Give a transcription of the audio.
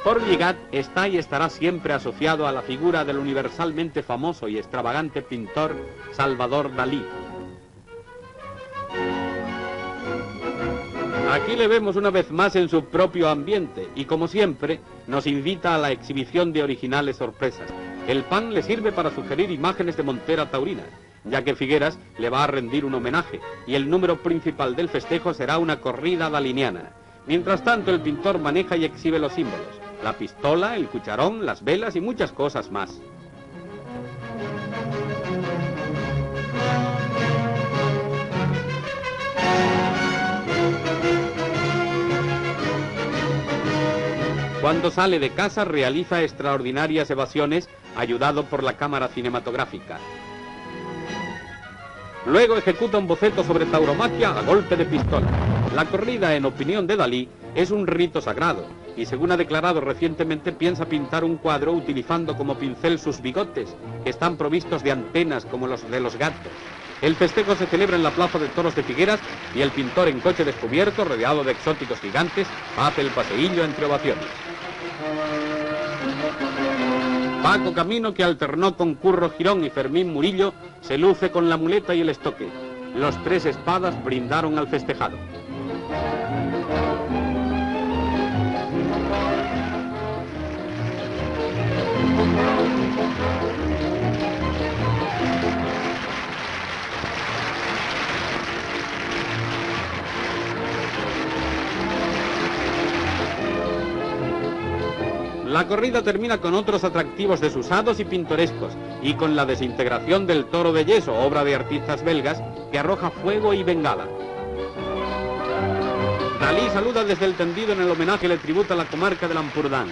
Paul Ligat está y estará siempre asociado a la figura del universalmente famoso y extravagante pintor Salvador Dalí. Aquí le vemos una vez más en su propio ambiente y, como siempre, nos invita a la exhibición de originales sorpresas. El pan le sirve para sugerir imágenes de montera taurina, ya que Figueras le va a rendir un homenaje y el número principal del festejo será una corrida daliniana. Mientras tanto, el pintor maneja y exhibe los símbolos: la pistola, el cucharón, las velas y muchas cosas más. Cuando sale de casa realiza extraordinarias evasiones, ayudado por la cámara cinematográfica. Luego ejecuta un boceto sobre tauromaquia a golpe de pistola. La corrida, en opinión de Dalí, es un rito sagrado, y según ha declarado recientemente, piensa pintar un cuadro utilizando como pincel sus bigotes, que están provistos de antenas como los de los gatos. El festejo se celebra en la Plaza de Toros de Figueras y el pintor, en coche descubierto, rodeado de exóticos gigantes, hace el paseillo entre ovaciones. Paco Camino, que alternó con Curro Girón y Fermín Murillo, se luce con la muleta y el estoque. Los tres espadas brindaron al festejado. La corrida termina con otros atractivos desusados y pintorescos, y con la desintegración del toro de yeso, obra de artistas belgas, que arroja fuego y bengala. Dalí saluda desde el tendido en el homenaje que le tributa a la comarca del Ampurdán.